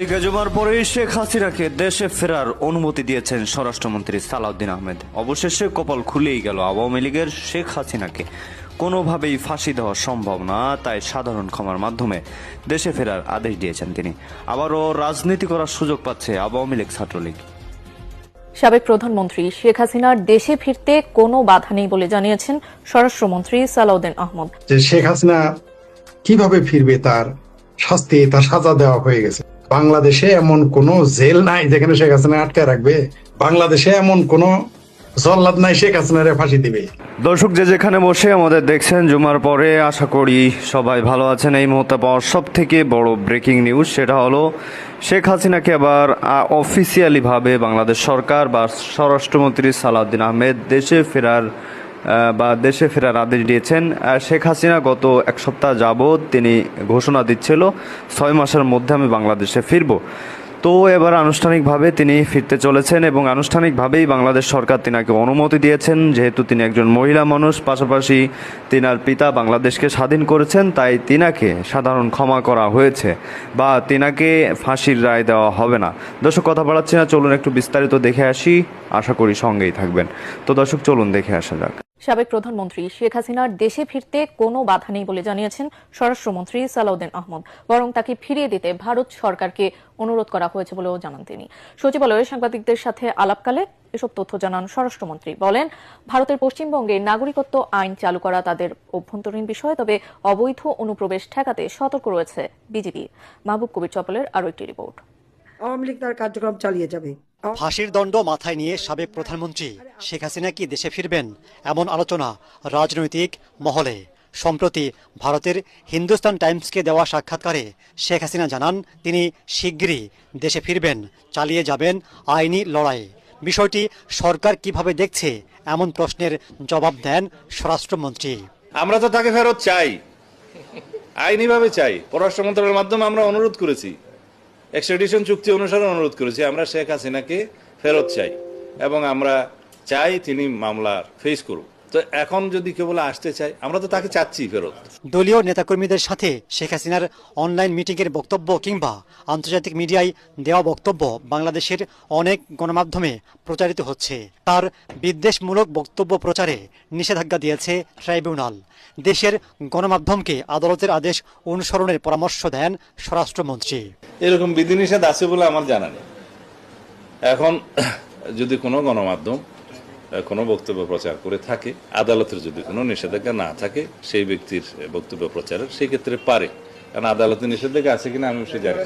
জুমার পরে শেখ হাসিনাকে দেশে ফেরার অনুমতি দিয়েছেন স্বরাষ্ট্রমন্ত্রী সালাউদ্দিন আহমেদ। অবশেষে কপাল খুলেই গেল আওয়ামী লীগের। শেখ হাসিনাকে কোনোভাবেই ফাঁসি দেওয়া সম্ভব না, তাই সাধারণ ক্ষমার মাধ্যমে দেশে ফেরার আদেশ দিয়েছেন তিনি। আবারও রাজনীতি করার সুযোগ পাচ্ছে আওয়ামী লীগ ছাত্রলীগ। সাবেক প্রধানমন্ত্রী শেখ হাসিনার দেশে ফিরতে কোনো বাধা নেই বলে জানিয়েছেন স্বরাষ্ট্রমন্ত্রী সালাউদ্দিন আহমেদ। যে শেখ হাসিনা কিভাবে ফিরবে তার শাস্তি, তার সাজা দেওয়া হয়ে গেছে। বাংলাদেশে এমন কোন জেল নাই যেখানে শেখ হাসিনা আটকায় রাখবে। বাংলাদেশে এমন কোন জল্লাদ নাই শেখ হাসিনারে ফাঁসি দিবে। দর্শক যে যেখানে বসে আমাদের দেখছেন জুমার পরে, আশা করি সবাই ভালো আছেন। এই মুহূর্তে পাওয়ার সব থেকে বড় ব্রেকিং নিউজ, সেটা হলো শেখ হাসিনাকে আবার অফিসিয়ালি ভাবে বাংলাদেশ সরকার বা স্বরাষ্ট্রমন্ত্রী সালাউদ্দিন আহমেদ দেশে ফেরার আদেশ দিয়েছেন। শেখ হাসিনা গত এক সপ্তাহ যাবৎ তিনি ঘোষণা দিচ্ছিল 6 মাসের মধ্যে আমি বাংলাদেশে ফিরব। তো এবার আনুষ্ঠানিকভাবে তিনি ফিরতে চলেছেন এবং আনুষ্ঠানিকভাবেই বাংলাদেশ সরকার তিনাকে অনুমতি দিয়েছেন। যেহেতু তিনি একজন মহিলা মানুষ, পাশাপাশি তিনার পিতা বাংলাদেশকে স্বাধীন করেছেন, তাই তিনাকে সাধারণ ক্ষমা করা হয়েছে বা তিনাকে ফাঁসির রায় দেওয়া হবে না। দর্শক কথা বাড়াচ্ছি না, চলুন একটু বিস্তারিত দেখে আসি, আশা করি সঙ্গেই থাকবেন। তো দর্শক চলুন দেখে আসা যাক। সাবেক প্রধানমন্ত্রী শেখ হাসিনার দেশে ফিরতে কোনো বাধা নেই বলে জানিয়েছেন স্বরাষ্ট্রমন্ত্রী সালাউদ্দিন আহমেদ, বরং তাকে ফিরিয়ে দিতে ভারত সরকারকে অনুরোধ করা হয়েছে বলেও জানান তিনি। সচিবালয়ে সাংবাদিকদের সাথে আলাপকালে এসব তথ্য জানান স্বরাষ্ট্রমন্ত্রী। বলেন, ভারতের পশ্চিমবঙ্গে নাগরিকত্ব আইন চালু করা তাদের অভ্যন্তরীণ বিষয়, তবে অবৈধ অনুপ্রবেশ ঠেকাতে সতর্ক রয়েছে বিজিবি। মাহবুব কবির চপলের আরও একটি রিপোর্ট। আওয়ামী লীগ তার কার্যক্রম চালিয়ে যাবে। ফাঁসির দণ্ড মাথায় নিয়ে সাবেক প্রধানমন্ত্রী শেখ হাসিনা কি দেশে ফিরবেন, এমন আলোচনা রাজনৈতিক মহলে। সম্প্রতি ভারতের হিন্দুস্তান টাইমসকে দেওয়া সাক্ষাৎকারে শেখ হাসিনা জানান তিনি শিগগিরই দেশে ফিরবেন, চালিয়ে যাবেন আইনি লড়াই। বিষয়টি সরকার কিভাবে দেখছে, এমন প্রশ্নের জবাব দেন স্বরাষ্ট্রমন্ত্রী। আমরা তো তাকে ফেরত চাই, আইনিভাবে চাই। পররাষ্ট্র মন্ত্রণালয়ের মাধ্যমে আমরা অনুরোধ করেছি, এক্সট্রাডিশন চুক্তি অনুসারে অনুরোধ করেছি। আমরা শেখ হাসিনাকে ফেরত চাই এবং আমরা চাই তিনি মামলা ফেস করুক। তো এখন যদি কেউ বলে আসতে চাই, আমরা তো তাকে চাচ্ছি ফেরত। দলীয় নেতাকর্মীদের সাথে শেখ হাসিনার অনলাইন মিটিংয়ের বক্তব্য কিংবা আন্তর্জাতিক মিডিয়ায় দেওয়া বক্তব্য বাংলাদেশের অনেক গণমাধ্যমে প্রচারিত হচ্ছে। তার বিদ্বেষমূলক বক্তব্য প্রচারে নিষেধাজ্ঞা দিয়েছে ট্রাইব্যুনাল। দেশের গণমাধ্যমকে আদালতের আদেশ অনুসরণের পরামর্শ দেন স্বরাষ্ট্রমন্ত্রী। এরকম বিধিনিষেধ আছে বলে আমার জানা নেই। এখন যদি কোনো গণমাধ্যম কোনো বক্তব্য প্রচার করে থাকে, আদালতের যদি কোনো নিষেধাজ্ঞা না থাকে সেই ব্যক্তির বক্তব্য প্রচারের, সেই ক্ষেত্রে পারে। কারণ আদালতের নিষেধাজ্ঞা আছে কিনা আমি সে জানি।